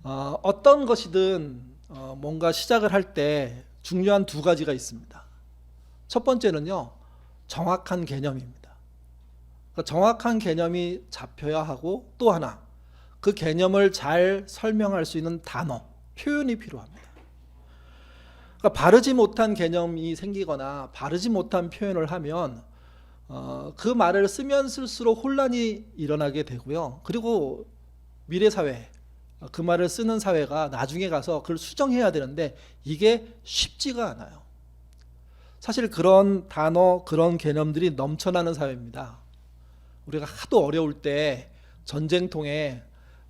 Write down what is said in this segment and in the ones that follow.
어떤 것이든 뭔가 시작을 할 때 중요한 두 가지가 있습니다. 첫 번째는요, 정확한 개념입니다. 그러니까 정확한 개념이 잡혀야 하고, 또 하나, 그 개념을 잘 설명할 수 있는 단어, 표현이 필요합니다. 그러니까 바르지 못한 개념이 생기거나 바르지 못한 표현을 하면 그 말을 쓰면 쓸수록 혼란이 일어나게 되고요. 그리고 미래 사회, 그 말을 쓰는 사회가 나중에 가서 그걸 수정해야 되는데 이게 쉽지가 않아요. 사실 그런 단어, 그런 개념들이 넘쳐나는 사회입니다. 우리가 하도 어려울 때 전쟁통에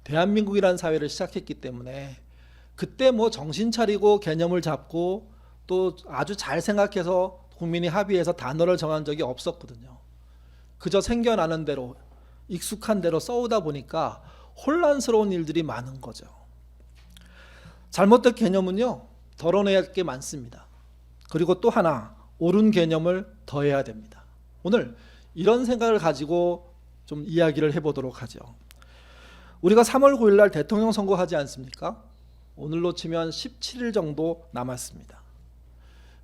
대한민국이라는 사회를 시작했기 때문에 그때 뭐 정신 차리고 개념을 잡고 또 아주 잘 생각해서 국민이 합의해서 단어를 정한 적이 없었거든요. 그저 생겨나는 대로 익숙한 대로 써오다 보니까 혼란스러운 일들이 많은 거죠. 잘못된 개념은요, 덜어내야 게 많습니다. 그리고 또 하나, 옳은 개념을 더해야 됩니다. 오늘 이런 생각을 가지고 좀 이야기를 해보도록 하죠. 우리가 3월 9일 날 대통령 선거하지 않습니까? 오늘로 치면 17일 정도 남았습니다.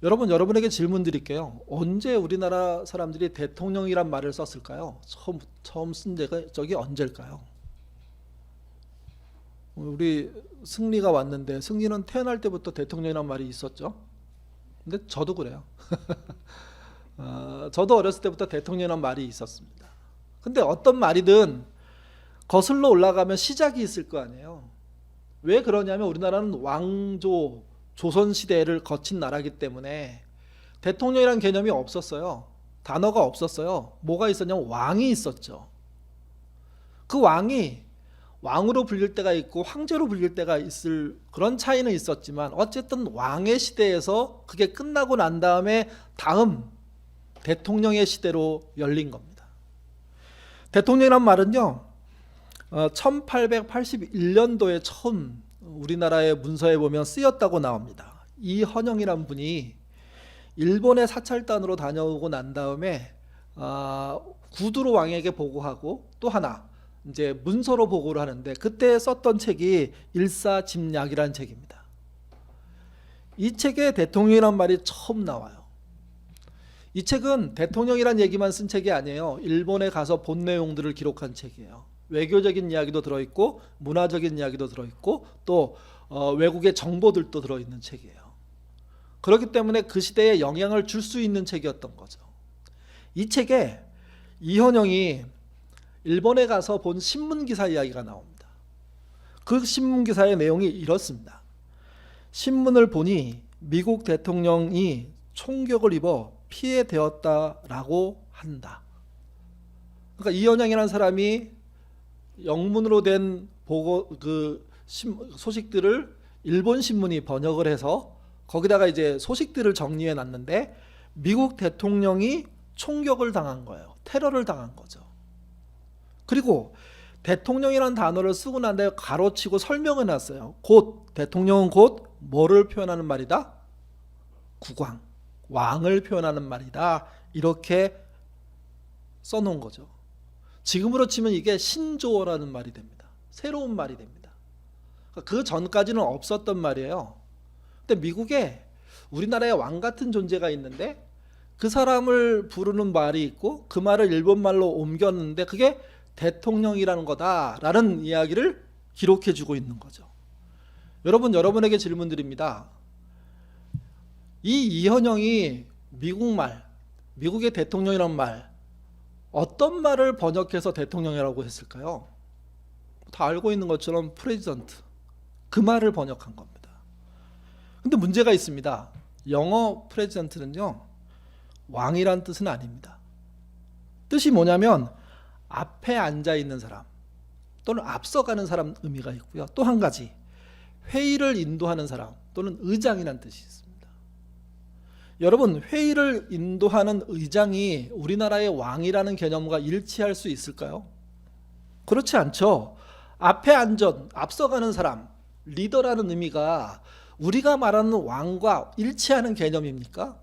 여러분에게 질문 드릴게요. 언제 우리나라 사람들이 대통령이란 말을 썼을까요? 처음 쓴 적이 언제일까요? 우리 승리가 왔는데, 승리는 태어날 때부터 대통령이란 말이 있었죠. 근데 저도 그래요. 저도 어렸을 때부터 대통령이란 말이 있었습니다. 근데 어떤 말이든 거슬러 올라가면 시작이 있을 거 아니에요. 왜 그러냐면 우리나라는 왕조, 조선시대를 거친 나라이기 때문에 대통령이란 개념이 없었어요. 단어가 없었어요. 뭐가 있었냐면 왕이 있었죠. 그 왕이 왕으로 불릴 때가 있고 황제로 불릴 때가 있을 그런 차이는 있었지만 어쨌든 왕의 시대에서 그게 끝나고 난 다음에 다음 대통령의 시대로 열린 겁니다. 대통령이란 말은요, 1881년도에 처음 우리나라의 문서에 보면 쓰였다고 나옵니다. 이헌영이란 분이 일본의 사찰단으로 다녀오고 난 다음에 구두로 왕에게 보고하고, 또 하나 이제 문서로 보고를 하는데 그때 썼던 책이 일사집약이라는 책입니다. 이 책에 대통령이란 말이 처음 나와요. 이 책은 대통령이란 얘기만 쓴 책이 아니에요. 일본에 가서 본 내용들을 기록한 책이에요. 외교적인 이야기도 들어있고 문화적인 이야기도 들어있고 또 외국의 정보들도 들어있는 책이에요. 그렇기 때문에 그 시대에 영향을 줄 수 있는 책이었던 거죠. 이 책에 이헌영이 일본에 가서 본 신문기사 이야기가 나옵니다. 그 신문기사의 내용이 이렇습니다. 신문을 보니 미국 대통령이 총격을 입어 피해되었다라고 한다. 그러니까 이헌영이라는 사람이 영문으로 된 소식들을 일본 신문이 번역을 해서 거기다가 이제 소식들을 정리해 놨는데 미국 대통령이 총격을 당한 거예요. 테러를 당한 거죠. 그리고 대통령이라는 단어를 쓰고 난 다음에 가로치고 설명해 놨어요. 대통령은 곧 뭐를 표현하는 말이다? 국왕, 왕을 표현하는 말이다. 이렇게 써놓은 거죠. 지금으로 치면 이게 신조어라는 말이 됩니다. 새로운 말이 됩니다. 그 전까지는 없었던 말이에요. 근데 미국에 우리나라에 왕 같은 존재가 있는데 그 사람을 부르는 말이 있고 그 말을 일본말로 옮겼는데 그게 대통령이라는 거다라는 이야기를 기록해 주고 있는 거죠. 여러분에게 질문 드립니다. 이 이헌영이 미국의 대통령이란 말, 어떤 말을 번역해서 대통령이라고 했을까요? 다 알고 있는 것처럼 프레지던트, 그 말을 번역한 겁니다. 근데 문제가 있습니다. 영어 프레지던트는요, 왕이란 뜻은 아닙니다. 뜻이 뭐냐면 앞에 앉아 있는 사람 또는 앞서가는 사람 의미가 있고요. 또 한 가지, 회의를 인도하는 사람 또는 의장이라는 뜻이 있습니다. 여러분, 회의를 인도하는 의장이 우리나라의 왕이라는 개념과 일치할 수 있을까요? 그렇지 않죠. 앞서가는 사람, 리더라는 의미가 우리가 말하는 왕과 일치하는 개념입니까?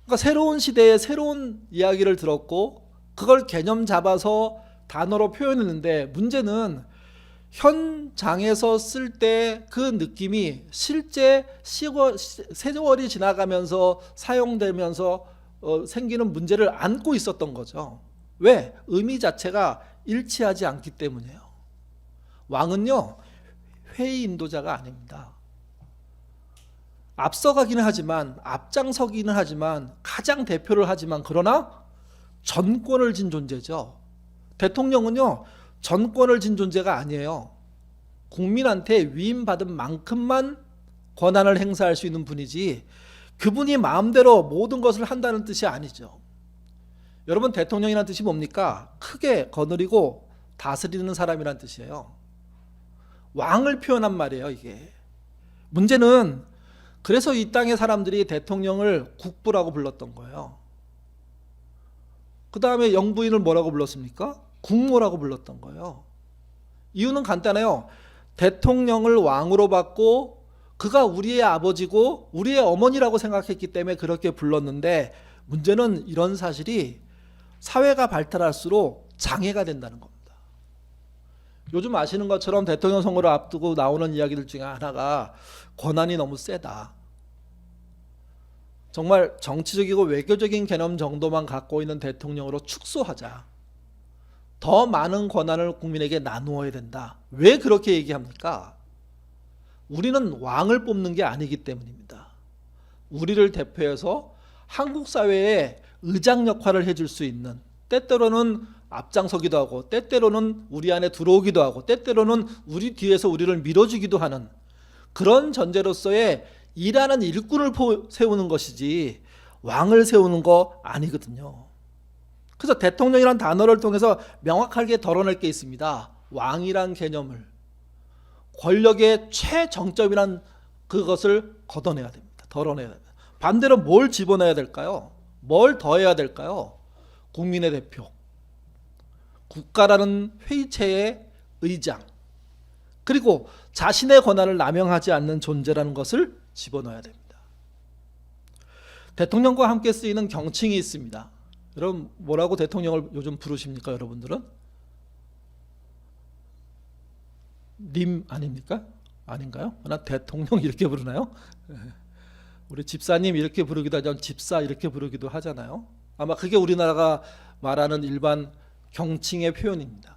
그러니까 새로운 시대에 새로운 이야기를 들었고 그걸 개념 잡아서 단어로 표현했는데 문제는 현장에서 쓸 때 그 느낌이 실제 세월이 지나가면서 사용되면서 생기는 문제를 안고 있었던 거죠. 왜? 의미 자체가 일치하지 않기 때문이에요. 왕은요, 회의 인도자가 아닙니다. 앞서가기는 하지만, 앞장서기는 하지만, 가장 대표를 하지만, 그러나 전권을 진 존재죠. 대통령은요, 전권을 진 존재가 아니에요. 국민한테 위임받은 만큼만 권한을 행사할 수 있는 분이지, 그분이 마음대로 모든 것을 한다는 뜻이 아니죠. 여러분, 대통령이라는 뜻이 뭡니까? 크게 거느리고 다스리는 사람이란 뜻이에요. 왕을 표현한 말이에요, 이게. 문제는 그래서 이 땅의 사람들이 대통령을 국부라고 불렀던 거예요. 그 다음에 영부인을 뭐라고 불렀습니까? 국모라고 불렀던 거예요. 이유는 간단해요. 대통령을 왕으로 받고 그가 우리의 아버지고 우리의 어머니라고 생각했기 때문에 그렇게 불렀는데, 문제는 이런 사실이 사회가 발달할수록 장애가 된다는 겁니다. 요즘 아시는 것처럼 대통령 선거를 앞두고 나오는 이야기들 중에 하나가 권한이 너무 세다. 정말 정치적이고 외교적인 개념 정도만 갖고 있는 대통령으로 축소하자. 더 많은 권한을 국민에게 나누어야 된다. 왜 그렇게 얘기합니까? 우리는 왕을 뽑는 게 아니기 때문입니다. 우리를 대표해서 한국 사회에 의장 역할을 해줄 수 있는, 때때로는 앞장서기도 하고 때때로는 우리 안에 들어오기도 하고 때때로는 우리 뒤에서 우리를 밀어주기도 하는 그런 존재로서의 일하는 일꾼을 세우는 것이지 왕을 세우는 거 아니거든요. 그래서 대통령이라는 단어를 통해서 명확하게 덜어낼 게 있습니다. 왕이란 개념을, 권력의 최정점이란 그것을 걷어내야 됩니다. 덜어내야 됩니다. 반대로 뭘 집어넣어야 될까요? 뭘 더해야 될까요? 국민의 대표, 국가라는 회의체의 의장, 그리고 자신의 권한을 남용하지 않는 존재라는 것을 집어넣어야 됩니다. 대통령과 함께 쓰이는 경칭이 있습니다. 여러분, 뭐라고 대통령을 요즘 부르십니까? 여러분들은? 님 아닙니까? 아닌가요? 나 대통령 이렇게 부르나요? 우리 집사님 이렇게 부르기도 하죠. 집사 이렇게 부르기도 하잖아요. 아마 그게 우리나라가 말하는 일반 경칭의 표현입니다.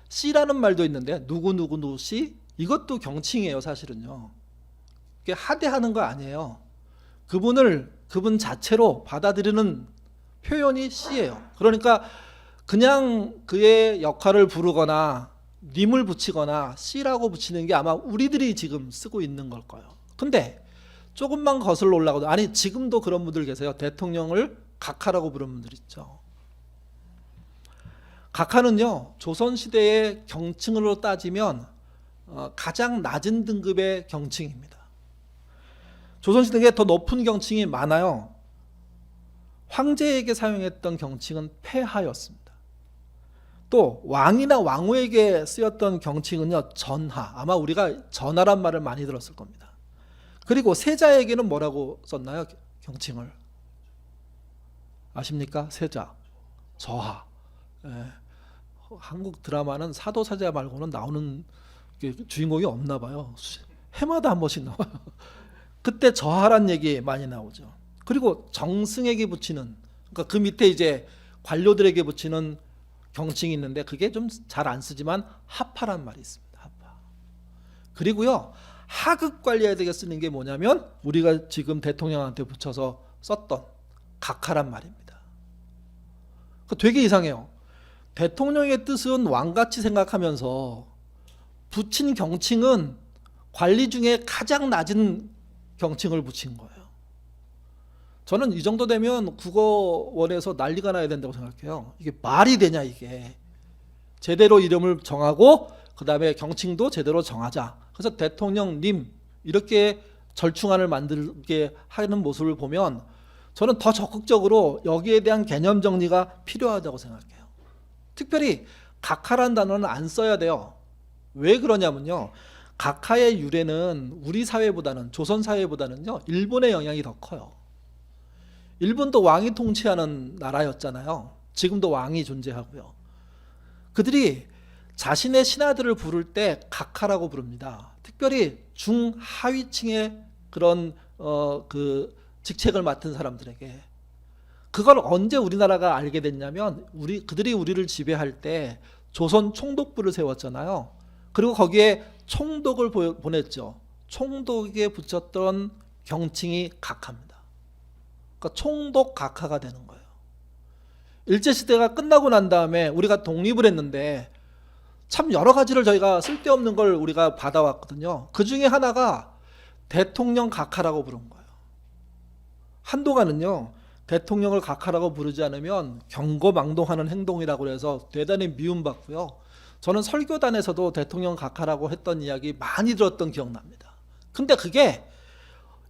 씨라는 말도 있는데 누구누구 씨, 이것도 경칭이에요. 사실은요. 이게 하대하는 거 아니에요. 그분 자체로 받아들이는 표현이 씨예요. 그러니까 그냥 그의 역할을 부르거나 님을 붙이거나 씨라고 붙이는 게 아마 우리들이 지금 쓰고 있는 걸 거예요. 근데 조금만 거슬러 올라가도, 아니 지금도 그런 분들 계세요. 대통령을 각하라고 부르는 분들 있죠. 각하는요, 조선시대의 경칭으로 따지면 가장 낮은 등급의 경칭입니다. 조선시대에 더 높은 경칭이 많아요. 황제에게 사용했던 경칭은 폐하였습니다. 또 왕이나 왕후에게 쓰였던 경칭은요, 전하. 아마 우리가 전하란 말을 많이 들었을 겁니다. 그리고 세자에게는 뭐라고 썼나요? 경칭을 아십니까? 세자, 저하. 한국 드라마는 사도사자 말고는 나오는 주인공이 없나 봐요. 해마다 한 번씩 나와요. 그때 저하란 얘기 많이 나오죠. 그리고 정승에게 붙이는, 그러니까 그 밑에 이제 관료들에게 붙이는 경칭이 있는데 그게 좀 잘 안 쓰지만 하파란 말이 있습니다. 하파. 그리고요, 하급 관리에게 쓰는 게 뭐냐면 우리가 지금 대통령한테 붙여서 썼던 각하란 말입니다. 되게 이상해요. 대통령의 뜻은 왕같이 생각하면서 붙인 경칭은 관리 중에 가장 낮은 경칭을 붙인 거예요. 저는 이 정도 되면 국어원에서 난리가 나야 된다고 생각해요. 이게 말이 되냐 이게. 제대로 이름을 정하고 그 다음에 경칭도 제대로 정하자. 그래서 대통령님 이렇게 절충안을 만들게 하는 모습을 보면 저는 더 적극적으로 여기에 대한 개념 정리가 필요하다고 생각해요. 특별히 각하란 단어는 안 써야 돼요. 왜 그러냐면요, 각하의 유래는 우리 사회보다는, 조선 사회보다는요, 일본의 영향이 더 커요. 일본도 왕이 통치하는 나라였잖아요. 지금도 왕이 존재하고요. 그들이 자신의 신하들을 부를 때 각하라고 부릅니다. 특별히 중하위층의 그런 그 직책을 맡은 사람들에게. 그걸 언제 우리나라가 알게 됐냐면 그들이 우리를 지배할 때 조선 총독부를 세웠잖아요. 그리고 거기에 총독을 보냈죠. 총독에 붙였던 경칭이 각하입니다. 그러니까 총독 각하가 되는 거예요. 일제시대가 끝나고 난 다음에 우리가 독립을 했는데 참 여러 가지를 저희가 쓸데없는 걸 우리가 받아왔거든요. 그 중에 하나가 대통령 각하라고 부른 거예요. 한동안은요, 대통령을 각하라고 부르지 않으면 경거망동하는 행동이라고 해서 대단히 미움받고요. 저는 설교단에서도 대통령 각하라고 했던 이야기 많이 들었던 기억납니다. 근데 그게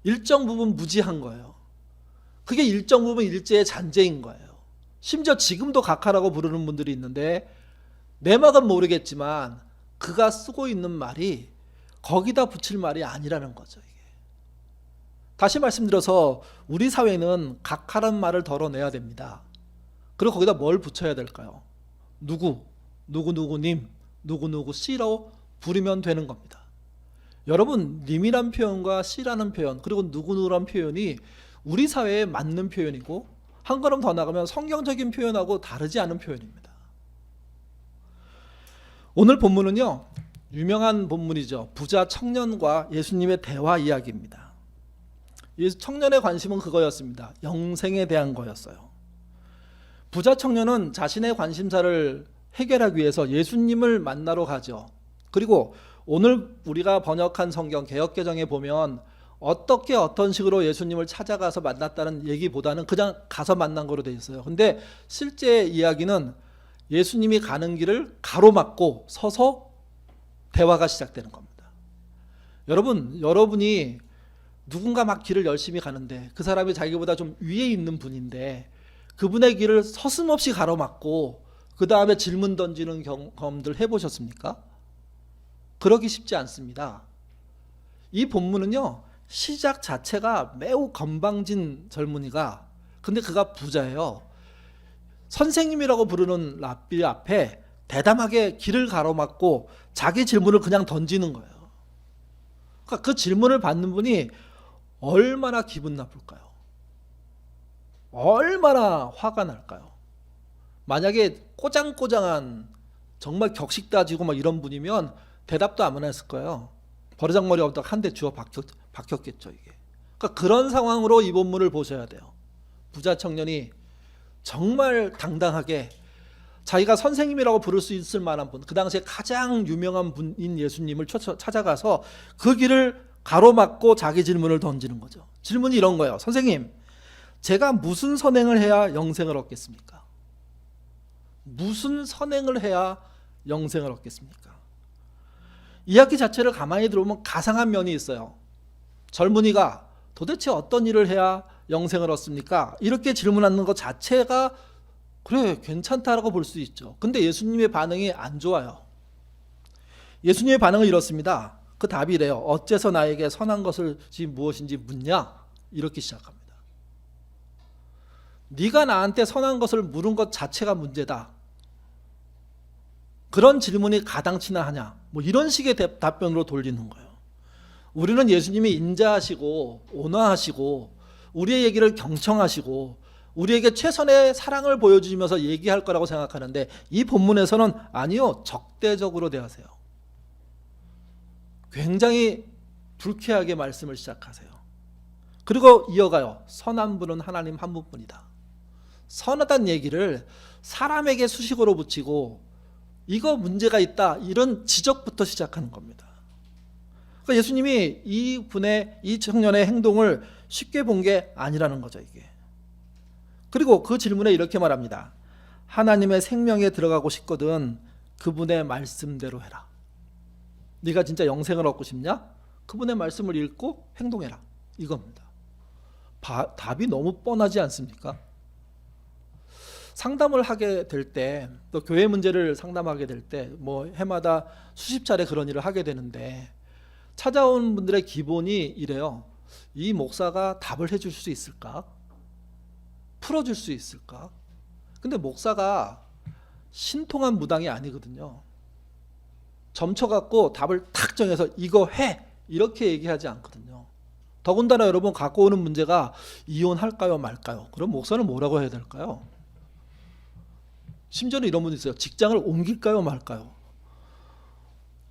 일정 부분 무지한 거예요. 그게 일정 부분 일제의 잔재인 거예요. 심지어 지금도 각하라고 부르는 분들이 있는데 내막은 모르겠지만 그가 쓰고 있는 말이 거기다 붙일 말이 아니라는 거죠. 이게. 다시 말씀드려서 우리 사회는 각하란 말을 덜어내야 됩니다. 그리고 거기다 뭘 붙여야 될까요? 누구누구님, 누구누구 씨로 부르면 되는 겁니다. 여러분, 님이란 표현과 씨라는 표현, 그리고 누구누구란 표현이 우리 사회에 맞는 표현이고 한 걸음 더 나가면 성경적인 표현하고 다르지 않은 표현입니다. 오늘 본문은요, 유명한 본문이죠. 부자 청년과 예수님의 대화 이야기입니다. 청년의 관심은 그거였습니다. 영생에 대한 거였어요. 부자 청년은 자신의 관심사를 해결하기 위해서 예수님을 만나러 가죠. 그리고 오늘 우리가 번역한 성경 개역개정에 보면 어떻게 어떤 식으로 예수님을 찾아가서 만났다는 얘기보다는 그냥 가서 만난 거로 돼 있어요. 근데 실제 이야기는 예수님이 가는 길을 가로막고 서서 대화가 시작되는 겁니다. 여러분이 누군가 막 길을 열심히 가는데 그 사람이 자기보다 좀 위에 있는 분인데 그분의 길을 서슴없이 가로막고 그 다음에 질문 던지는 경험들 해보셨습니까? 그러기 쉽지 않습니다. 이 본문은요, 시작 자체가 매우 건방진 젊은이가, 근데 그가 부자예요. 선생님이라고 부르는 랍비 앞에 대담하게 길을 가로막고 자기 질문을 그냥 던지는 거예요. 그러니까 그 질문을 받는 분이 얼마나 기분 나쁠까요? 얼마나 화가 날까요? 만약에 꼬장꼬장한 정말 격식 따지고 막 이런 분이면 대답도 안 했을 거예요. 버르장머리 없다가 한 대 주워 박혔겠죠, 이게. 그러니까 그런 상황으로 이 본문을 보셔야 돼요. 부자 청년이 정말 당당하게 자기가 선생님이라고 부를 수 있을 만한 분, 그 당시에 가장 유명한 분인 예수님을 찾아가서 그 길을 가로막고 자기 질문을 던지는 거죠. 질문이 이런 거예요. 선생님, 제가 무슨 선행을 해야 영생을 얻겠습니까? 무슨 선행을 해야 영생을 얻겠습니까? 이야기 자체를 가만히 들어보면 가상한 면이 있어요. 젊은이가 도대체 어떤 일을 해야 영생을 얻습니까? 이렇게 질문하는 것 자체가 그래, 괜찮다라고 볼 수 있죠. 근데 예수님의 반응이 안 좋아요. 예수님의 반응은 이렇습니다. 그 답이 이래요. 어째서 나에게 선한 것을지 무엇인지 묻냐? 이렇게 시작합니다. 네가 나한테 선한 것을 물은 것 자체가 문제다. 그런 질문이 가당치나 하냐? 뭐 이런 식의 답변으로 돌리는 거예요. 우리는 예수님이 인자하시고 온화하시고 우리의 얘기를 경청하시고 우리에게 최선의 사랑을 보여주면서 얘기할 거라고 생각하는데 이 본문에서는 아니요, 적대적으로 대하세요. 굉장히 불쾌하게 말씀을 시작하세요. 그리고 이어가요. 선한 분은 하나님 한 분뿐이다. 선하다는 얘기를 사람에게 수식어로 붙이고 이거 문제가 있다, 이런 지적부터 시작하는 겁니다. 그러니까 예수님이 이 청년의 행동을 쉽게 본 게 아니라는 거죠, 이게. 그리고 그 질문에 이렇게 말합니다. 하나님의 생명에 들어가고 싶거든 그분의 말씀대로 해라. 네가 진짜 영생을 얻고 싶냐? 그분의 말씀을 읽고 행동해라. 이겁니다. 답이 너무 뻔하지 않습니까? 상담을 하게 될 때, 또 교회 문제를 상담하게 될 때 뭐 해마다 수십 차례 그런 일을 하게 되는데 찾아온 분들의 기본이 이래요. 이 목사가 답을 해줄 수 있을까? 풀어줄 수 있을까? 근데 목사가 신통한 무당이 아니거든요. 점쳐갖고 답을 탁 정해서 이거 해 이렇게 얘기하지 않거든요. 더군다나 여러분 갖고 오는 문제가 이혼할까요 말까요? 그럼 목사는 뭐라고 해야 될까요? 심지어는 이런 분이 있어요. 직장을 옮길까요 말까요?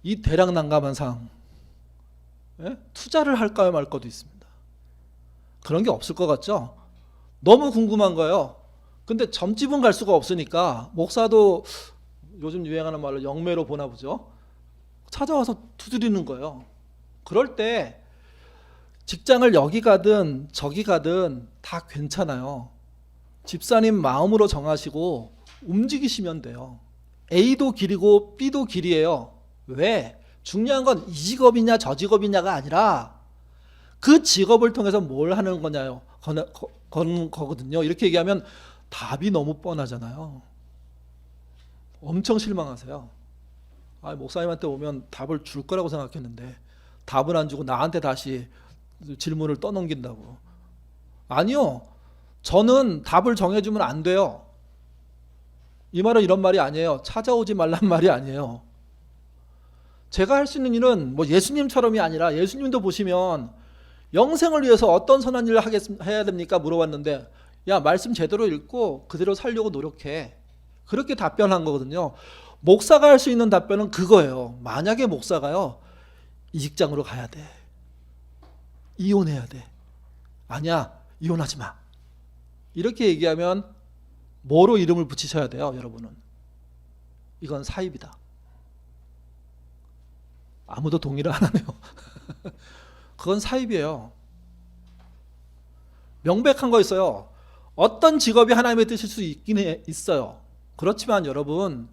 이 대략 난감한 상황, 예? 투자를 할까요 말까도 있습니다. 그런 게 없을 것 같죠? 너무 궁금한 거예요. 근데 점집은 갈 수가 없으니까 목사도 요즘 유행하는 말로 영매로 보나 보죠. 찾아와서 두드리는 거예요. 그럴 때 직장을 여기 가든 저기 가든 다 괜찮아요. 집사님 마음으로 정하시고 움직이시면 돼요. A도 길이고 B도 길이에요. 왜? 중요한 건 이 직업이냐 저 직업이냐가 아니라 그 직업을 통해서 뭘 하는 거냐요. 거는 거거든요. 이렇게 얘기하면 답이 너무 뻔하잖아요. 엄청 실망하세요. 목사님한테 오면 답을 줄 거라고 생각했는데 답은 안 주고 나한테 다시 질문을 떠넘긴다고. 아니요. 저는 답을 정해주면 안 돼요. 이 말은 이런 말이 아니에요. 찾아오지 말란 말이 아니에요. 제가 할 수 있는 일은 뭐 예수님처럼이 아니라 예수님도 보시면 영생을 위해서 어떤 선한 일을 해야 됩니까? 물어봤는데 야 말씀 제대로 읽고 그대로 살려고 노력해. 그렇게 답변한 거거든요. 목사가 할 수 있는 답변은 그거예요. 만약에 목사가요. 이 직장으로 가야 돼. 이혼해야 돼. 아니야. 이혼하지 마. 이렇게 얘기하면 뭐로 이름을 붙이셔야 돼요, 여러분은? 이건 사입이다. 아무도 동의를 안 하네요. 그건 사입이에요. 명백한 거 있어요. 어떤 직업이 하나님의 뜻일 수 있긴 있어요. 그렇지만 여러분,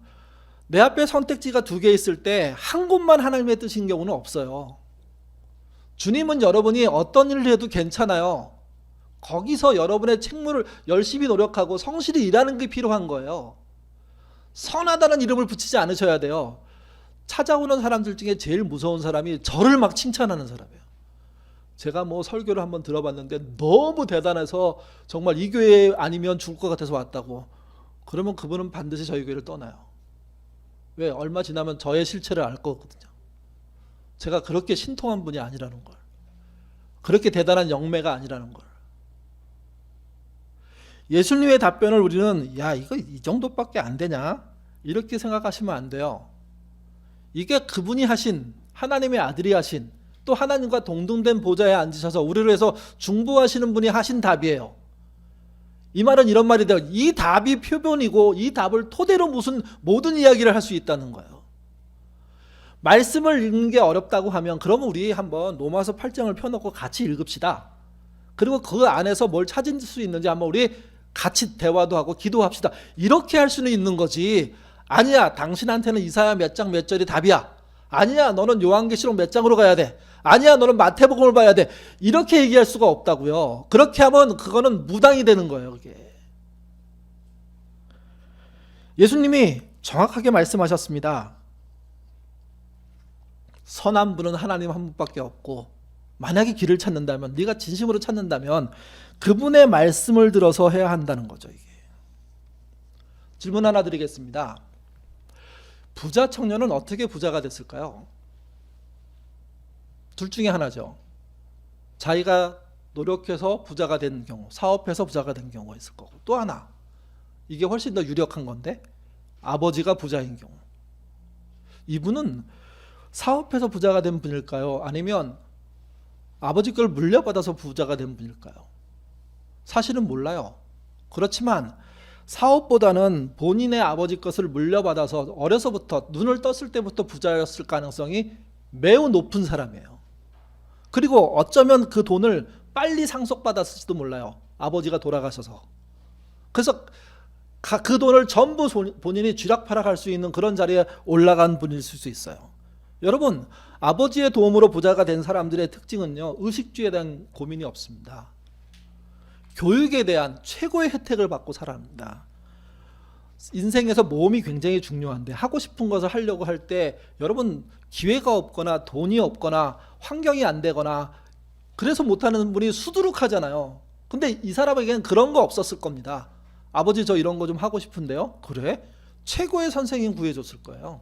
내 앞에 선택지가 2개 있을 때 한 곳만 하나님의 뜻인 경우는 없어요. 주님은 여러분이 어떤 일을 해도 괜찮아요. 거기서 여러분의 책무를 열심히 노력하고 성실히 일하는 게 필요한 거예요. 선하다는 이름을 붙이지 않으셔야 돼요. 찾아오는 사람들 중에 제일 무서운 사람이 저를 막 칭찬하는 사람이에요. 제가 뭐 설교를 한번 들어봤는데 너무 대단해서 정말 이 교회 아니면 죽을 것 같아서 왔다고. 그러면 그분은 반드시 저희 교회를 떠나요. 왜? 얼마 지나면 저의 실체를 알 거거든요. 제가 그렇게 신통한 분이 아니라는 걸. 그렇게 대단한 영매가 아니라는 걸. 예수님의 답변을 우리는 야 이거 이 정도밖에 안 되냐? 이렇게 생각하시면 안 돼요. 이게 그분이 하신 하나님의 아들이 하신 또 하나님과 동등된 보좌에 앉으셔서 우리를 위해서 중보하시는 분이 하신 답이에요. 이 말은 이런 말이 돼요. 이 답이 표본이고 이 답을 토대로 무슨 모든 이야기를 할 수 있다는 거예요. 말씀을 읽는 게 어렵다고 하면 그러면 우리 한번 로마서 8장을 펴놓고 같이 읽읍시다. 그리고 그 안에서 뭘 찾을 수 있는지 한번 우리 같이 대화도 하고 기도합시다. 이렇게 할 수는 있는 거지. 아니야, 당신한테는 이사야 몇 장 몇 절이 답이야. 아니야, 너는 요한계시록 몇 장으로 가야 돼. 아니야, 너는 마태복음을 봐야 돼. 이렇게 얘기할 수가 없다고요. 그렇게 하면 그거는 무당이 되는 거예요. 그게. 예수님이 정확하게 말씀하셨습니다. 선한 분은 하나님 한 분밖에 없고 만약에 길을 찾는다면, 네가 진심으로 찾는다면 그분의 말씀을 들어서 해야 한다는 거죠. 이게. 질문 하나 드리겠습니다. 부자 청년은 어떻게 부자가 됐을까요? 둘 중에 하나죠. 자기가 노력해서 부자가 된 경우, 사업해서 부자가 된 경우가 있을 거고, 또 하나, 이게 훨씬 더 유력한 건데, 아버지가 부자인 경우. 이분은 사업해서 부자가 된 분일까요? 아니면 아버지 걸 물려받아서 부자가 된 분일까요? 사실은 몰라요. 그렇지만 사업보다는 본인의 아버지 것을 물려받아서 어려서부터 눈을 떴을 때부터 부자였을 가능성이 매우 높은 사람이에요. 그리고 어쩌면 그 돈을 빨리 상속받았을지도 몰라요. 아버지가 돌아가셔서. 그래서 그 돈을 전부 본인이 쥐락펴락할 수 있는 그런 자리에 올라간 분일 수 있어요. 여러분, 아버지의 도움으로 부자가 된 사람들의 특징은요, 의식주에 대한 고민이 없습니다. 교육에 대한 최고의 혜택을 받고 살아갑니다. 인생에서 모험이 굉장히 중요한데 하고 싶은 것을 하려고 할 때 여러분 기회가 없거나 돈이 없거나 환경이 안 되거나 그래서 못하는 분이 수두룩하잖아요. 근데 이 사람에게는 그런 거 없었을 겁니다. 아버지 저 이런 거 좀 하고 싶은데요. 그래? 최고의 선생님 구해줬을 거예요.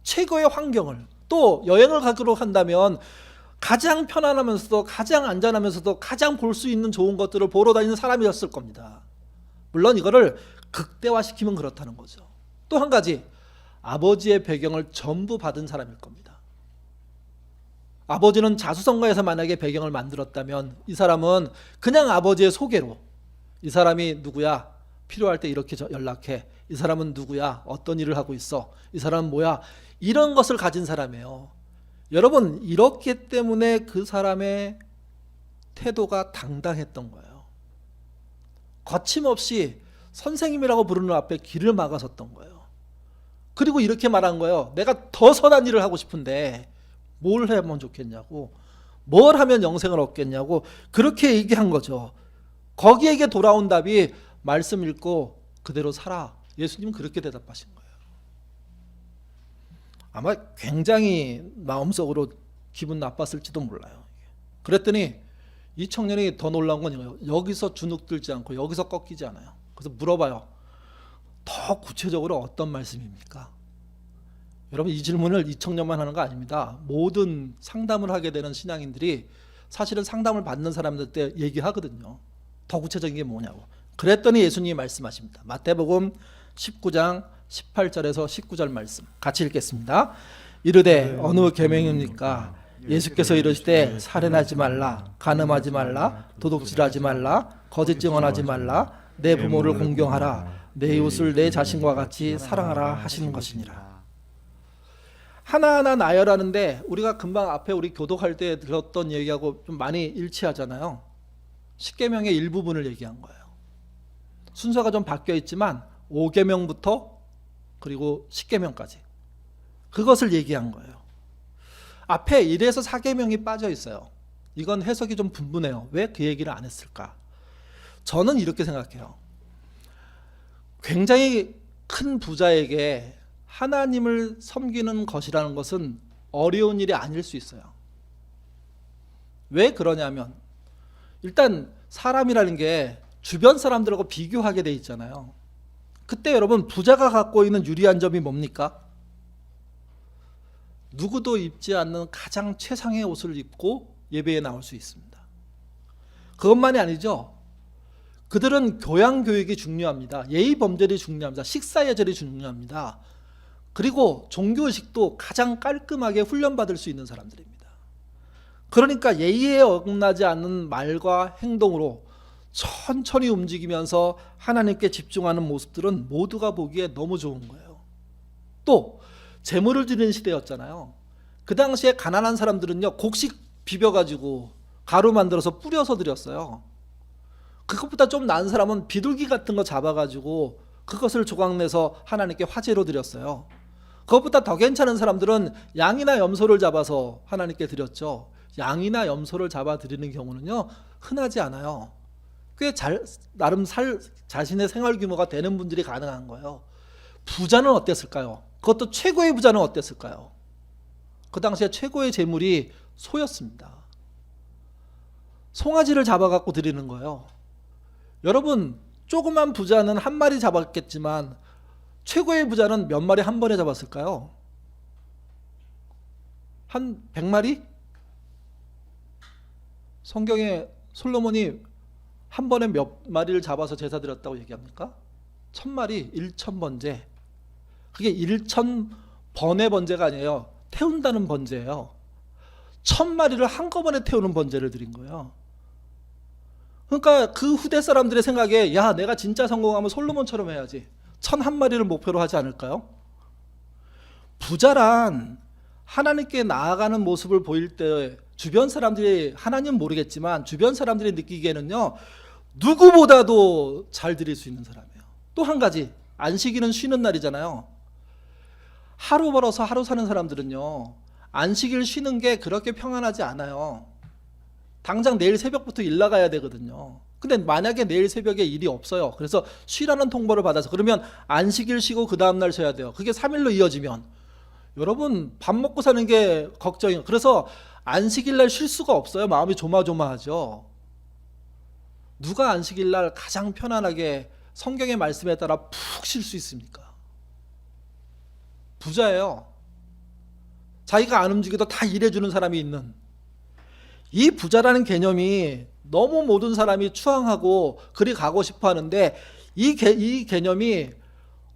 최고의 환경을, 또 여행을 가기로 한다면 가장 편안하면서도 가장 안전하면서도 가장 볼 수 있는 좋은 것들을 보러 다니는 사람이었을 겁니다. 물론 이거를 극대화시키면 그렇다는 거죠. 또 한 가지, 아버지의 배경을 전부 받은 사람일 겁니다. 아버지는 자수성가에서 만약에 배경을 만들었다면 이 사람은 그냥 아버지의 소개로 이 사람이 누구야? 필요할 때 이렇게 연락해. 이 사람은 누구야? 어떤 일을 하고 있어? 이 사람은 뭐야? 이런 것을 가진 사람이에요. 여러분, 이렇기 때문에 그 사람의 태도가 당당했던 거예요. 거침없이 선생님이라고 부르는 앞에 길을 막아섰던 거예요. 그리고 이렇게 말한 거예요. 내가 더 선한 일을 하고 싶은데 뭘 하면 좋겠냐고, 뭘 하면 영생을 얻겠냐고 그렇게 얘기한 거죠. 거기에게 돌아온 답이 말씀 읽고 그대로 살아. 예수님은 그렇게 대답하신 거예요. 아마 굉장히 마음속으로 기분 나빴을지도 몰라요. 그랬더니 이 청년이 더 놀라운 건 이거예요. 여기서 주눅들지 않고 여기서 꺾이지 않아요. 그래서 물어봐요. 더 구체적으로 어떤 말씀입니까? 여러분, 이 질문을 이 청년만 하는 거 아닙니다. 모든 상담을 하게 되는 신앙인들이 사실은 상담을 받는 사람들 때 얘기하거든요. 더 구체적인 게 뭐냐고. 그랬더니 예수님이 말씀하십니다. 마태복음 19장 18절에서 19절 말씀 같이 읽겠습니다. 이르되 어느 계명입니까? 예수께서 이르시되 살인하지 말라, 간음하지 말라, 도둑질하지 말라, 거짓 증언하지 말라, 내 부모를 공경하라, 내 이웃을 내 자신과 같이 사랑하라 하시는 것이니라. 하나하나 나열하는데 우리가 금방 앞에 우리 교독할 때 들었던 얘기하고 좀 많이 일치하잖아요. 십계명의 일부분을 얘기한 거예요. 순서가 좀 바뀌어 있지만 5계명부터 그리고 10계명까지 그것을 얘기한 거예요. 앞에 1에서 4계명이 빠져 있어요. 이건 해석이 좀 분분해요. 왜 그 얘기를 안 했을까? 저는 이렇게 생각해요. 굉장히 큰 부자에게 하나님을 섬기는 것이라는 것은 어려운 일이 아닐 수 있어요. 왜 그러냐면 일단 사람이라는 게 주변 사람들하고 비교하게 돼 있잖아요. 그때 여러분, 부자가 갖고 있는 유리한 점이 뭡니까? 누구도 입지 않는 가장 최상의 옷을 입고 예배에 나올 수 있습니다. 그것만이 아니죠. 그들은 교양 교육이 중요합니다. 예의 범절이 중요합니다. 식사 예절이 중요합니다. 그리고 종교의식도 가장 깔끔하게 훈련받을 수 있는 사람들입니다. 그러니까 예의에 어긋나지 않는 말과 행동으로 천천히 움직이면서 하나님께 집중하는 모습들은 모두가 보기에 너무 좋은 거예요. 또 제물을 드리는 시대였잖아요. 그 당시에 가난한 사람들은요, 곡식 비벼가지고 가루 만들어서 뿌려서 드렸어요. 그것보다 좀 나은 사람은 비둘기 같은 거 잡아가지고 그것을 조각내서 하나님께 화제로 드렸어요. 그것보다 더 괜찮은 사람들은 양이나 염소를 잡아서 하나님께 드렸죠. 양이나 염소를 잡아 드리는 경우는요, 흔하지 않아요. 꽤 나름 자신의 생활 규모가 되는 분들이 가능한 거예요. 부자는 어땠을까요? 그것도 최고의 부자는 어땠을까요? 그 당시에 최고의 재물이 소였습니다. 송아지를 잡아갖고 드리는 거예요. 여러분, 조그만 부자는 한 마리 잡았겠지만 최고의 부자는 몇 마리 한 번에 잡았을까요? 한 100마리? 성경에 솔로몬이 한 번에 몇 마리를 잡아서 제사 드렸다고 얘기합니까? 1000마리, 1000번제. 그게 1000번의 번제가 아니에요. 태운다는 번제예요. 1000마리를 한꺼번에 태우는 번제를 드린 거예요. 그러니까 그 후대 사람들의 생각에, 야, 내가 진짜 성공하면 솔로몬처럼 해야지, 1001마리를 목표로 하지 않을까요? 부자란 하나님께 나아가는 모습을 보일 때 주변 사람들이, 하나님은 모르겠지만 주변 사람들이 느끼기에는요, 누구보다도 잘 드릴 수 있는 사람이에요. 또 한 가지, 안식일은 쉬는 날이잖아요. 하루 벌어서 하루 사는 사람들은요, 안식일 쉬는 게 그렇게 평안하지 않아요. 당장 내일 새벽부터 일 나가야 되거든요. 근데 만약에 내일 새벽에 일이 없어요. 그래서 쉬라는 통보를 받아서, 그러면 안식일 쉬고 그 다음날 쉬어야 돼요. 그게 3일로 이어지면 여러분, 밥 먹고 사는 게 걱정이에요. 그래서 안식일날 쉴 수가 없어요. 마음이 조마조마하죠. 누가 안식일날 가장 편안하게 성경의 말씀에 따라 푹 쉴 수 있습니까? 부자예요. 자기가 안 움직여도 다 일해주는 사람이 있는 이 부자라는 개념이 너무 모든 사람이 추앙하고 그리 가고 싶어 하는데 이 개념이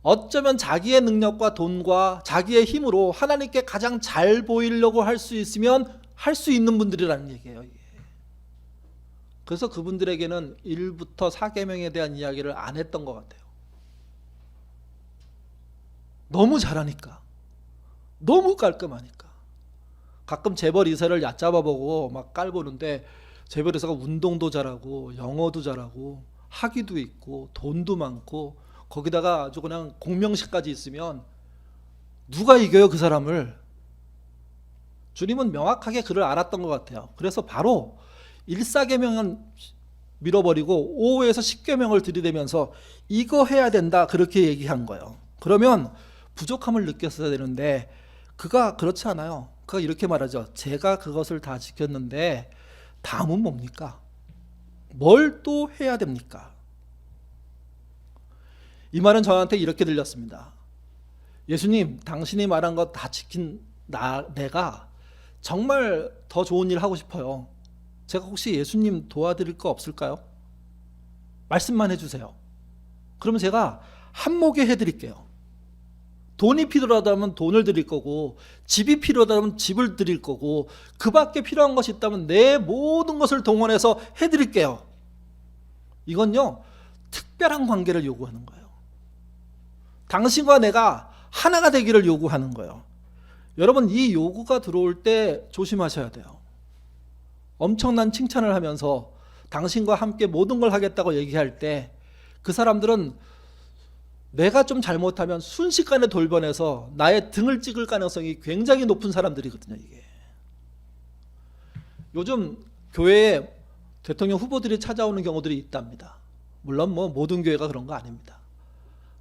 어쩌면 자기의 능력과 돈과 자기의 힘으로 하나님께 가장 잘 보이려고 할 수 있으면 할 수 있는 분들이라는 얘기예요. 이게. 그래서 그분들에게는 1부터 4계명에 대한 이야기를 안 했던 것 같아요. 너무 잘하니까, 너무 깔끔하니까. 가끔 재벌 2세를 얕잡아보고 막 깔보는데 재벌 2세가 운동도 잘하고 영어도 잘하고 학위도 있고 돈도 많고 거기다가 아주 그냥 공명식까지 있으면 누가 이겨요, 그 사람을? 주님은 명확하게 그를 알았던 것 같아요. 그래서 바로 1,4계명은 밀어버리고 5에서 10계명을 들이대면서 이거 해야 된다 그렇게 얘기한 거예요. 그러면 부족함을 느꼈어야 되는데 그가 그렇지 않아요. 그가 이렇게 말하죠. 제가 그것을 다 지켰는데 다음은 뭡니까? 뭘 또 해야 됩니까? 이 말은 저한테 이렇게 들렸습니다. 예수님, 당신이 말한 것 다 지킨 내가 정말 더 좋은 일 하고 싶어요. 제가 혹시 예수님 도와드릴 거 없을까요? 말씀만 해주세요. 그러면 제가 한몫에 해드릴게요. 돈이 필요하다면 돈을 드릴 거고 집이 필요하다면 집을 드릴 거고 그 밖에 필요한 것이 있다면 내 모든 것을 동원해서 해드릴게요. 이건요, 특별한 관계를 요구하는 거예요. 당신과 내가 하나가 되기를 요구하는 거예요. 여러분, 이 요구가 들어올 때 조심하셔야 돼요. 엄청난 칭찬을 하면서 당신과 함께 모든 걸 하겠다고 얘기할 때 그 사람들은 내가 좀 잘못하면 순식간에 돌변해서 나의 등을 찍을 가능성이 굉장히 높은 사람들이거든요. 이게 요즘 교회에 대통령 후보들이 찾아오는 경우들이 있답니다. 물론 뭐 모든 교회가 그런 거 아닙니다.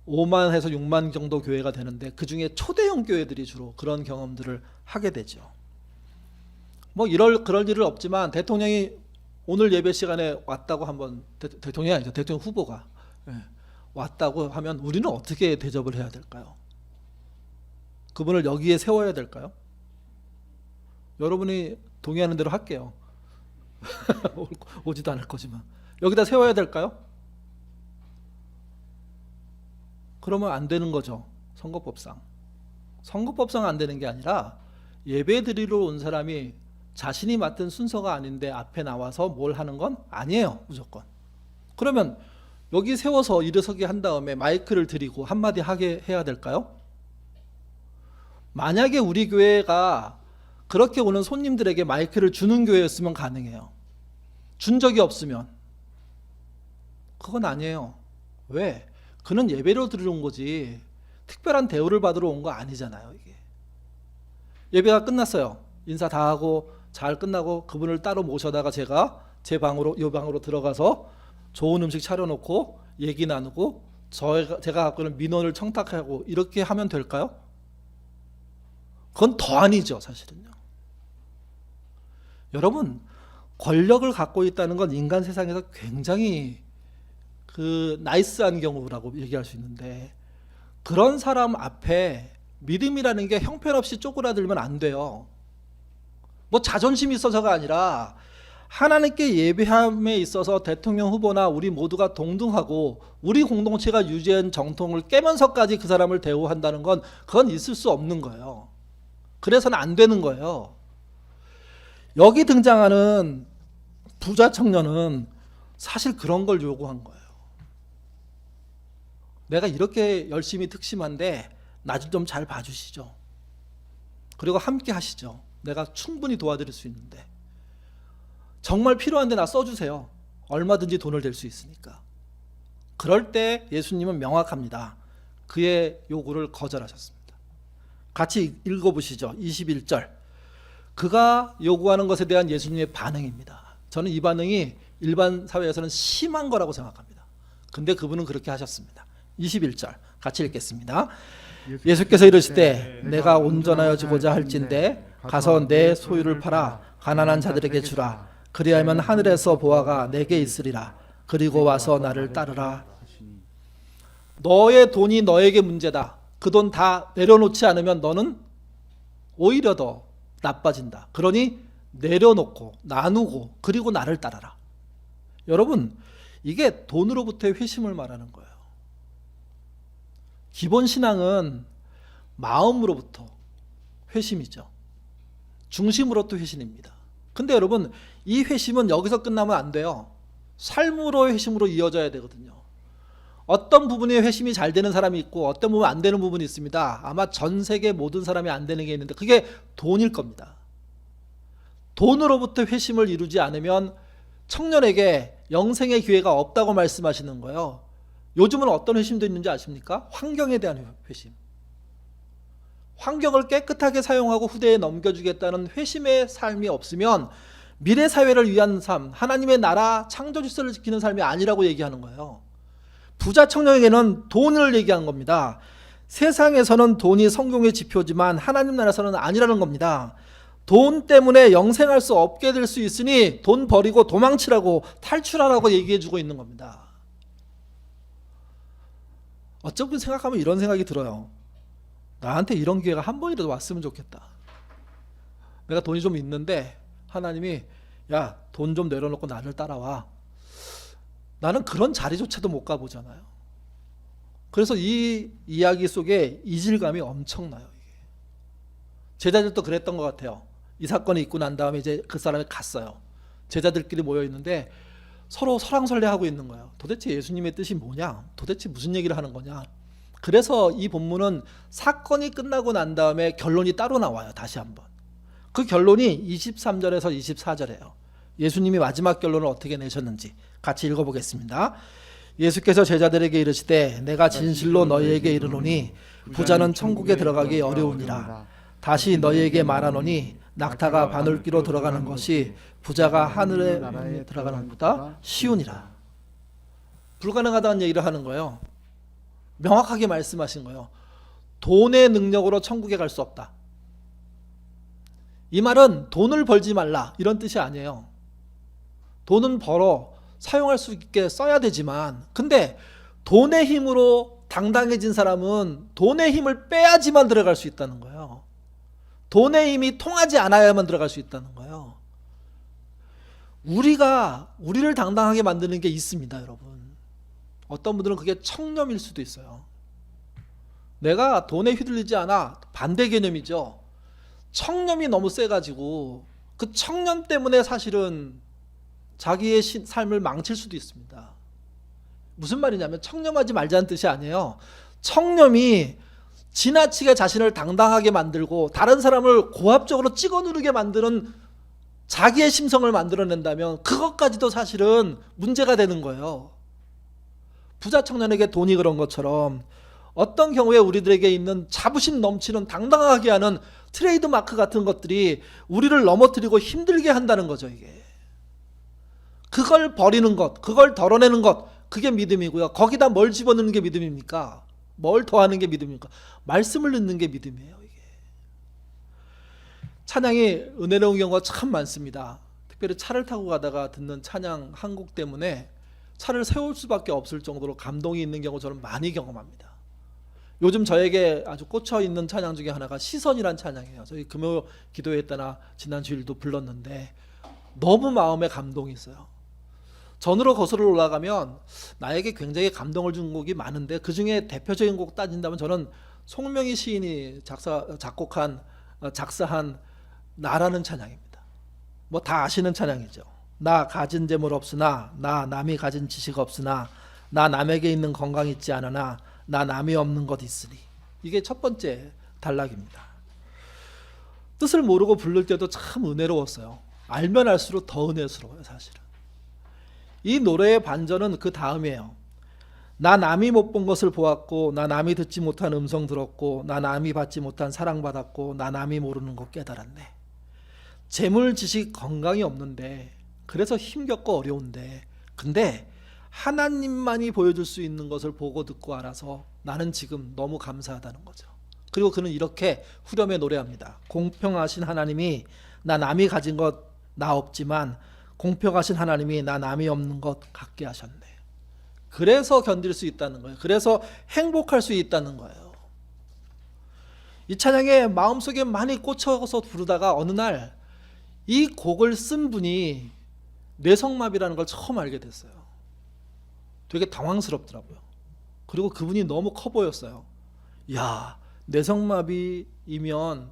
5만에서 6만 정도 교회가 되는데 그중에 초대형 교회들이 주로 그런 경험들을 하게 되죠. 뭐 그럴 일은 없지만 대통령이 오늘 예배 시간에 왔다고 한번 대통령이 아니죠. 대통령 후보가 왔다고 하면 우리는 어떻게 대접을 해야 될까요? 그분을 여기에 세워야 될까요? 여러분이 동의하는 대로 할게요. 오지도 않을 거지만 여기다 세워야 될까요? 그러면 안 되는 거죠. 선거법상 안 되는 게 아니라 예배 드리러 온 사람이 자신이 맡은 순서가 아닌데 앞에 나와서 뭘 하는 건 아니에요. 무조건. 그러면 여기 세워서 일어서게 한 다음에 마이크를 드리고 한마디 하게 해야 될까요? 만약에 우리 교회가 그렇게 오는 손님들에게 마이크를 주는 교회였으면 가능해요. 준 적이 없으면 그건 아니에요. 왜? 그는 예배로 들어온 거지 특별한 대우를 받으러 온 거 아니잖아요. 이게 예배가 끝났어요. 인사 다 하고 잘 끝나고 그분을 따로 모셔다가 제가 제 방으로 이 방으로 들어가서 좋은 음식 차려놓고 얘기 나누고 제가 갖고 있는 민원을 청탁하고 이렇게 하면 될까요? 그건 더 아니죠, 사실은요. 여러분, 권력을 갖고 있다는 건 인간 세상에서 굉장히 나이스한 경우라고 얘기할 수 있는데 그런 사람 앞에 믿음이라는 게 형편없이 쪼그라들면 안 돼요. 뭐 자존심이 있어서가 아니라 하나님께 예배함에 있어서 대통령 후보나 우리 모두가 동등하고 우리 공동체가 유지한 정통을 깨면서까지 그 사람을 대우한다는 건 그건 있을 수 없는 거예요. 그래서는 안 되는 거예요. 여기 등장하는 부자 청년은 사실 그런 걸 요구한 거예요. 내가 이렇게 열심히 특심한데 나 좀 잘 봐주시죠. 그리고 함께 하시죠. 내가 충분히 도와드릴 수 있는데 정말 필요한데 나 써주세요. 얼마든지 돈을 댈 수 있으니까. 그럴 때 예수님은 명확합니다. 그의 요구를 거절하셨습니다. 같이 읽어보시죠. 21절. 그가 요구하는 것에 대한 예수님의 반응입니다. 저는 이 반응이 일반 사회에서는 심한 거라고 생각합니다. 근데 그분은 그렇게 하셨습니다. 21절 같이 읽겠습니다. 예수께서 이르시되 내가 온전하여지고자 할진대 가서 내 소유를 팔아 가난한 자들에게 주라. 그리하면 하늘에서 보화가 내게 있으리라. 그리고 와서 나를 따르라. 너의 돈이 너에게 문제다. 그 돈 다 내려놓지 않으면 너는 오히려 더 나빠진다. 그러니 내려놓고 나누고 그리고 나를 따라라. 여러분, 이게 돈으로부터의 회심을 말하는 거예요. 기본 신앙은 마음으로부터 회심이죠. 중심으로부터 회심입니다. 근데 여러분, 이 회심은 여기서 끝나면 안 돼요. 삶으로의 회심으로 이어져야 되거든요. 어떤 부분에 회심이 잘 되는 사람이 있고 어떤 부분 안 되는 부분이 있습니다. 아마 전 세계 모든 사람이 안 되는 게 있는데 그게 돈일 겁니다. 돈으로부터 회심을 이루지 않으면 청년에게 영생의 기회가 없다고 말씀하시는 거예요. 요즘은 어떤 회심도 있는지 아십니까? 환경에 대한 회심. 환경을 깨끗하게 사용하고 후대에 넘겨주겠다는 회심의 삶이 없으면 미래 사회를 위한 삶, 하나님의 나라 창조 질서를 지키는 삶이 아니라고 얘기하는 거예요. 부자 청년에게는 돈을 얘기한 겁니다. 세상에서는 돈이 성공의 지표지만 하나님 나라에서는 아니라는 겁니다. 돈 때문에 영생할 수 없게 될 수 있으니 돈 버리고 도망치라고, 탈출하라고 얘기해주고 있는 겁니다. 어쩌면 생각하면 이런 생각이 들어요. 나한테 이런 기회가 한 번이라도 왔으면 좋겠다. 내가 돈이 좀 있는데 하나님이 야, 돈 좀 내려놓고 나를 따라와. 나는 그런 자리조차도 못 가보잖아요. 그래서 이 이야기 속에 이질감이 엄청나요. 이게. 제자들도 그랬던 것 같아요. 이 사건이 있고 난 다음에 이제 그 사람이 갔어요. 제자들끼리 모여 있는데 서로 설왕설래하고 있는 거예요. 도대체 예수님의 뜻이 뭐냐? 도대체 무슨 얘기를 하는 거냐? 그래서 이 본문은 사건이 끝나고 난 다음에 결론이 따로 나와요. 다시 한번. 그 결론이 23절에서 24절이에요. 예수님이 마지막 결론을 어떻게 내셨는지 같이 읽어보겠습니다. 예수께서 제자들에게 이르시되 내가 진실로 너희에게 이르노니 부자는 천국에 들어가기 어려우니라. 다시 너희에게 말하노니 낙타가 바늘귀로 들어가는 것이 부자가 하늘의 나라에 들어가는 것보다 쉬우니라. 불가능하다는 얘기를 하는 거예요. 명확하게 말씀하신 거예요. 돈의 능력으로 천국에 갈 수 없다. 이 말은 돈을 벌지 말라 이런 뜻이 아니에요. 돈은 벌어 사용할 수 있게 써야 되지만, 근데 돈의 힘으로 당당해진 사람은 돈의 힘을 빼야지만 들어갈 수 있다는 거예요. 돈의 힘이 통하지 않아야만 들어갈 수 있다는 거예요. 우리를 당당하게 만드는 게 있습니다, 여러분. 어떤 분들은 그게 청렴일 수도 있어요. 내가 돈에 휘둘리지 않아, 반대 개념이죠. 청렴이 너무 세가지고 그 청렴 때문에 사실은 자기의 삶을 망칠 수도 있습니다. 무슨 말이냐면 청렴하지 말자는 뜻이 아니에요. 청렴이 지나치게 자신을 당당하게 만들고 다른 사람을 고압적으로 찍어 누르게 만드는 자기의 심성을 만들어낸다면 그것까지도 사실은 문제가 되는 거예요. 부자 청년에게 돈이 그런 것처럼 어떤 경우에 우리들에게 있는 자부심 넘치는 당당하게 하는 트레이드 마크 같은 것들이 우리를 넘어뜨리고 힘들게 한다는 거죠. 이게 그걸 버리는 것, 그걸 덜어내는 것, 그게 믿음이고요. 거기다 뭘 집어넣는 게 믿음입니까? 뭘 더하는 게 믿음입니까? 말씀을 넣는 게 믿음이에요. 이게 찬양이 은혜로운 경우가 참 많습니다. 특별히 차를 타고 가다가 듣는 찬양 한 곡 때문에 차를 세울 수밖에 없을 정도로 감동이 있는 경우 저는 많이 경험합니다. 요즘 저에게 아주 꽂혀 있는 찬양 중에 하나가 시선이란 찬양이에요. 저희 금요 기도회 때나 지난 주일도 불렀는데 너무 마음에 감동이 있어요. 전으로 거슬러 올라가면 나에게 굉장히 감동을 준 곡이 많은데 그 중에 대표적인 곡 따진다면 저는 송명희 시인이 작사한 나라는 찬양입니다. 뭐 다 아시는 찬양이죠. 나 가진 재물 없으나, 나 남이 가진 지식 없으나, 나 남에게 있는 건강 있지 않으나, 나 남이 없는 것 있으니. 이게 첫 번째 단락입니다. 뜻을 모르고 부를 때도 참 은혜로웠어요. 알면 알수록 더 은혜스러워요, 사실은. 이 노래의 반전은 그 다음이에요. 나 남이 못 본 것을 보았고, 나 남이 듣지 못한 음성 들었고, 나 남이 받지 못한 사랑받았고, 나 남이 모르는 것 깨달았네. 재물, 지식, 건강이 없는데, 그래서 힘겹고 어려운데, 근데 하나님만이 보여줄 수 있는 것을 보고 듣고 알아서 나는 지금 너무 감사하다는 거죠. 그리고 그는 이렇게 후렴에 노래합니다. 공평하신 하나님이 나 남이 가진 것 나 없지만 공평하신 하나님이 나 남이 없는 것 갖게 하셨네. 그래서 견딜 수 있다는 거예요. 그래서 행복할 수 있다는 거예요. 이 찬양에 마음속에 많이 꽂혀서 부르다가 어느 날 이 곡을 쓴 분이 뇌성마비라는 걸 처음 알게 됐어요. 되게 당황스럽더라고요. 그리고 그분이 너무 커 보였어요. 야, 뇌성마비이면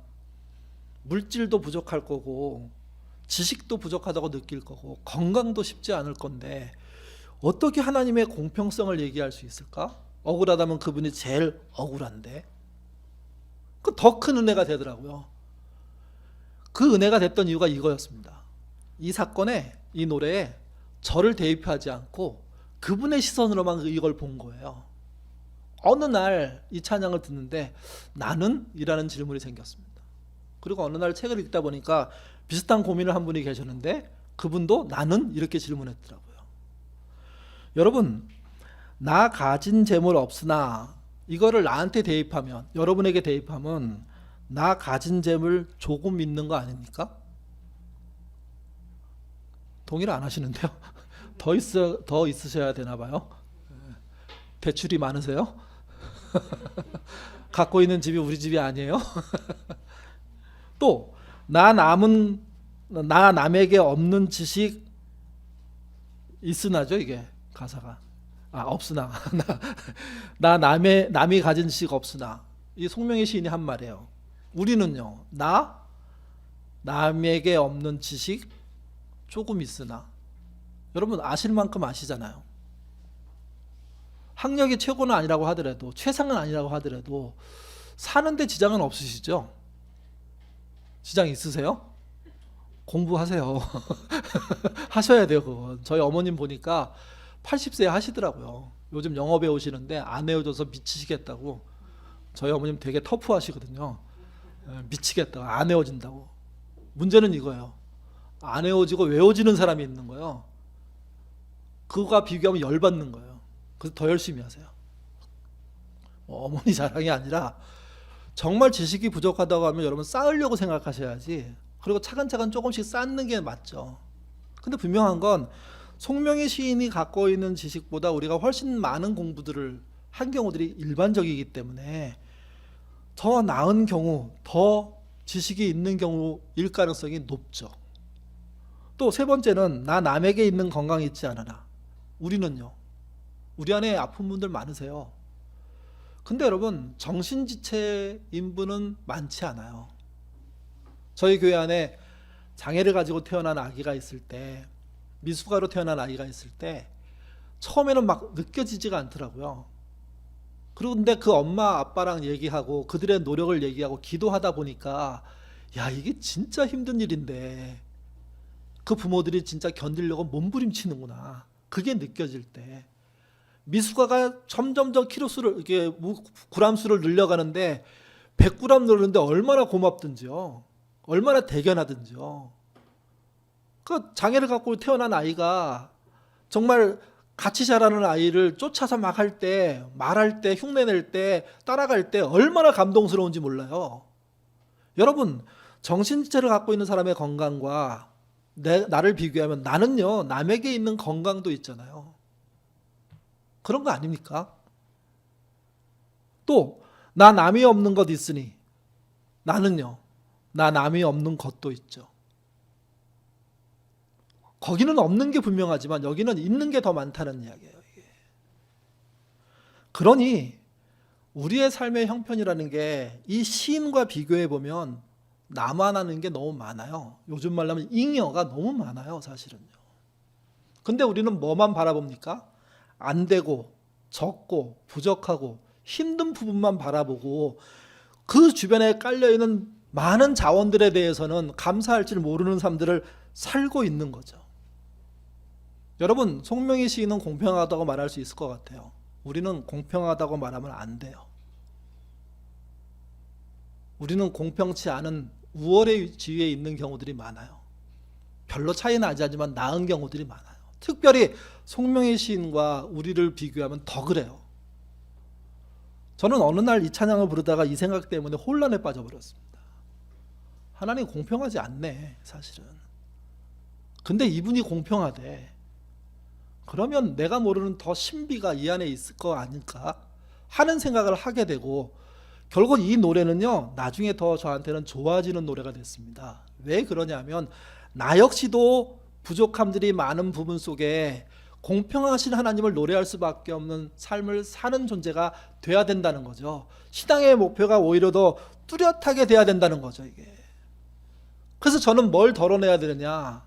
물질도 부족할 거고 지식도 부족하다고 느낄 거고 건강도 쉽지 않을 건데 어떻게 하나님의 공평성을 얘기할 수 있을까? 억울하다면 그분이 제일 억울한데. 그 더 큰 은혜가 되더라고요. 그 은혜가 됐던 이유가 이거였습니다. 이 사건에, 이 노래에 저를 대입하지 않고 그분의 시선으로만 이걸 본 거예요. 어느 날 이 찬양을 듣는데 나는? 이라는 질문이 생겼습니다. 그리고 어느 날 책을 읽다 보니까 비슷한 고민을 한 분이 계셨는데 그분도 나는? 이렇게 질문했더라고요. 여러분, 나 가진 재물 없으나 이거를 나한테 대입하면, 여러분에게 대입하면 나 가진 재물 조금 있는 거 아닙니까? 동의를 안 하시는데요. 더 있으셔야 되나 봐요. 대출이 많으세요? 갖고 있는 집이 우리 집이 아니에요? 또 나 남에게 없는 지식 있으나죠, 이게 가사가. 없으나 나 남이 가진 지식 없으나. 이 송명의 시인이 한 말이에요. 우리는요, 남에게 없는 지식 조금 있으나. 여러분 아실 만큼 아시잖아요. 학력이 최고는 아니라고 하더라도, 최상은 아니라고 하더라도 사는데 지장은 없으시죠? 지장 있으세요? 공부하세요. 하셔야 돼요, 그건. 저희 어머님 보니까 80세 하시더라고요. 요즘 영어 배우시는데 안 헤어져서 미치시겠다고. 저희 어머님 되게 터프하시거든요. 미치겠다, 안 헤어진다고. 문제는 이거예요. 안 헤어지고 외워지는 사람이 있는 거예요. 그거와 비교하면 열받는 거예요. 그래서 더 열심히 하세요. 어머니 자랑이 아니라 정말 지식이 부족하다고 하면 여러분 쌓으려고 생각하셔야지. 그리고 차근차근 조금씩 쌓는 게 맞죠. 근데 분명한 건 송명의 시인이 갖고 있는 지식보다 우리가 훨씬 많은 공부들을 한 경우들이 일반적이기 때문에 더 나은 경우, 더 지식이 있는 경우일 가능성이 높죠. 또 세 번째는 나 남에게 있는 건강이 있지 않으나. 우리는요, 우리 안에 아픈 분들 많으세요. 근데 여러분 정신지체인 분은 많지 않아요. 저희 교회 안에 장애를 가지고 태어난 아기가 있을 때, 미숙아로 태어난 아이가 있을 때 처음에는 막 느껴지지가 않더라고요. 그런데 그 엄마 아빠랑 얘기하고 그들의 노력을 얘기하고 기도하다 보니까 야, 이게 진짜 힘든 일인데 그 부모들이 진짜 견디려고 몸부림치는구나, 그게 느껴질 때, 미숙아가 점점점 키로수를, 이게 그램수를 늘려가는데 100g 늘었는데 얼마나 고맙든지요, 얼마나 대견하든지요. 그 장애를 갖고 태어난 아이가 정말 같이 자라는 아이를 쫓아서 막 할 때, 말할 때, 흉내낼 때, 따라갈 때 얼마나 감동스러운지 몰라요. 여러분, 정신지체를 갖고 있는 사람의 건강과 나를 비교하면 나는요, 남에게 있는 건강도 있잖아요. 그런 거 아닙니까? 또 나 남이 없는 것 있으니 나는요, 나 남이 없는 것도 있죠. 거기는 없는 게 분명하지만 여기는 있는 게 더 많다는 이야기예요. 이게. 그러니 우리의 삶의 형편이라는 게 이 시인과 비교해 보면 나만 하는 게 너무 많아요. 요즘 말로 하면 잉여가 너무 많아요, 사실은요. 근데 우리는 뭐만 바라봅니까? 안 되고 적고 부족하고 힘든 부분만 바라보고 그 주변에 깔려있는 많은 자원들에 대해서는 감사할 줄 모르는 삶들을 살고 있는 거죠. 여러분, 송명희 시인은 공평하다고 말할 수 있을 것 같아요. 우리는 공평하다고 말하면 안 돼요. 우리는 공평치 않은 우월의 지위에 있는 경우들이 많아요. 별로 차이 나지 않지만 나은 경우들이 많아요. 특별히 송명희 시인과 우리를 비교하면 더 그래요. 저는 어느 날 이 찬양을 부르다가 이 생각 때문에 혼란에 빠져버렸습니다. 하나님 공평하지 않네, 사실은. 근데 이분이 공평하대. 그러면 내가 모르는 더 신비가 이 안에 있을 거 아닐까 하는 생각을 하게 되고, 결국 이 노래는요, 나중에 더 저한테는 좋아지는 노래가 됐습니다. 왜 그러냐면 나 역시도 부족함들이 많은 부분 속에 공평하신 하나님을 노래할 수밖에 없는 삶을 사는 존재가 돼야 된다는 거죠. 신앙의 목표가 오히려 더 뚜렷하게 돼야 된다는 거죠, 이게. 그래서 저는 뭘 덜어내야 되느냐?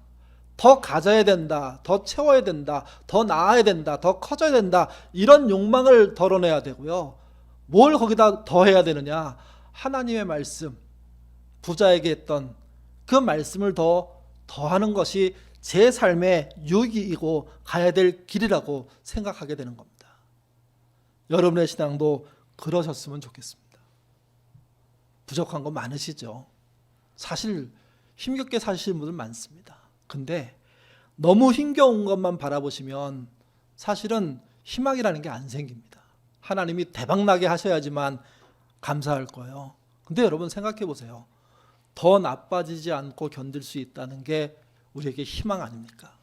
더 가져야 된다, 더 채워야 된다, 더 나아야 된다, 더 커져야 된다, 이런 욕망을 덜어내야 되고요. 뭘 거기다 더 해야 되느냐? 하나님의 말씀, 부자에게 했던 그 말씀을 더하는 것이 제 삶의 유익이고 가야 될 길이라고 생각하게 되는 겁니다. 여러분의 신앙도 그러셨으면 좋겠습니다. 부족한 거 많으시죠? 사실 힘겹게 사시는 분들 많습니다. 근데 너무 힘겨운 것만 바라보시면 사실은 희망이라는 게 안 생깁니다. 하나님이 대박나게 하셔야지만 감사할 거예요. 근데 여러분 생각해 보세요. 더 나빠지지 않고 견딜 수 있다는 게 우리에게 희망 아닙니까?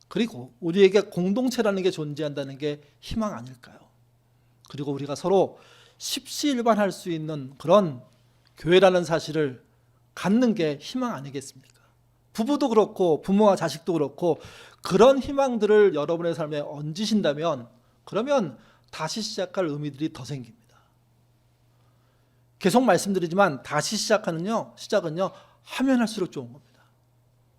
그리고 우리에게 공동체라는 게 존재한다는 게 희망 아닐까요? 그리고 우리가 서로 십시일반할 수 있는 그런 교회라는 사실을 갖는 게 희망 아니겠습니까? 부부도 그렇고 부모와 자식도 그렇고 그런 희망들을 여러분의 삶에 얹으신다면 그러면 다시 시작할 의미들이 더 생깁니다. 계속 말씀드리지만 다시 시작은요 하면 할수록 좋은 겁니다.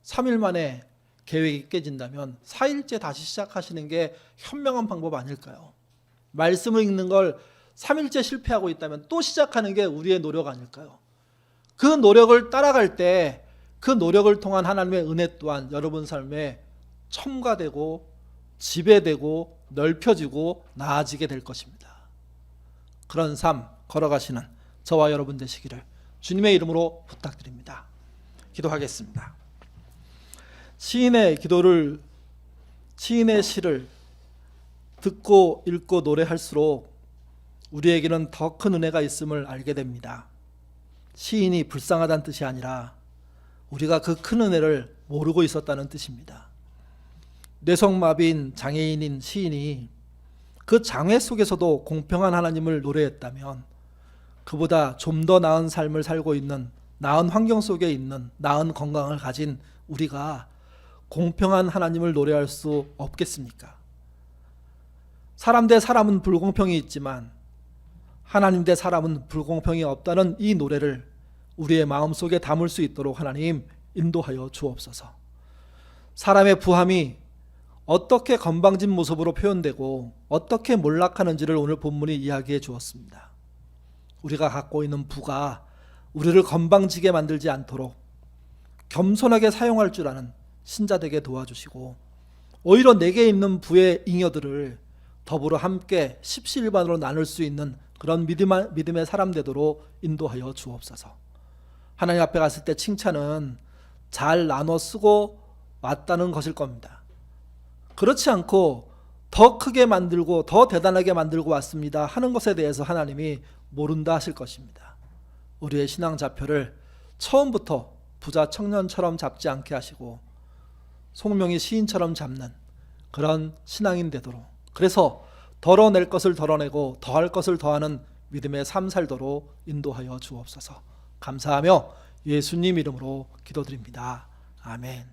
3일 만에 계획이 깨진다면 4일째 다시 시작하시는 게 현명한 방법 아닐까요? 말씀을 읽는 걸 3일째 실패하고 있다면 또 시작하는 게 우리의 노력 아닐까요? 그 노력을 따라갈 때 그 노력을 통한 하나님의 은혜 또한 여러분 삶에 첨가되고 지배되고 넓혀지고 나아지게 될 것입니다. 그런 삶 걸어가시는 저와 여러분 되시기를 주님의 이름으로 부탁드립니다. 기도하겠습니다. 시인의 시를 듣고 읽고 노래할수록 우리에게는 더 큰 은혜가 있음을 알게 됩니다. 시인이 불쌍하다는 뜻이 아니라 우리가 그 큰 은혜를 모르고 있었다는 뜻입니다. 뇌성마비인 장애인인 시인이 그 장애 속에서도 공평한 하나님을 노래했다면 그보다 좀 더 나은 삶을 살고 있는, 나은 환경 속에 있는, 나은 건강을 가진 우리가 공평한 하나님을 노래할 수 없겠습니까? 사람 대 사람은 불공평이 있지만 하나님 대 사람은 불공평이 없다는 이 노래를 우리의 마음속에 담을 수 있도록 하나님 인도하여 주옵소서. 사람의 부함이 어떻게 건방진 모습으로 표현되고 어떻게 몰락하는지를 오늘 본문이 이야기해 주었습니다. 우리가 갖고 있는 부가 우리를 건방지게 만들지 않도록 겸손하게 사용할 줄 아는 신자 되게 도와주시고 오히려 내게 있는 부의 잉여들을 더불어 함께 십시일반으로 나눌 수 있는 그런 믿음의 사람 되도록 인도하여 주옵소서. 하나님 앞에 갔을 때 칭찬은 잘 나눠 쓰고 왔다는 것일 겁니다. 그렇지 않고 더 크게 만들고 더 대단하게 만들고 왔습니다 하는 것에 대해서 하나님이 모른다 하실 것입니다. 우리의 신앙 좌표를 처음부터 부자 청년처럼 잡지 않게 하시고 송명이 시인처럼 잡는 그런 신앙인 되도록, 그래서 덜어낼 것을 덜어내고 더할 것을 더하는 믿음의 삶 살도록 인도하여 주옵소서. 감사하며 예수님 이름으로 기도드립니다. 아멘.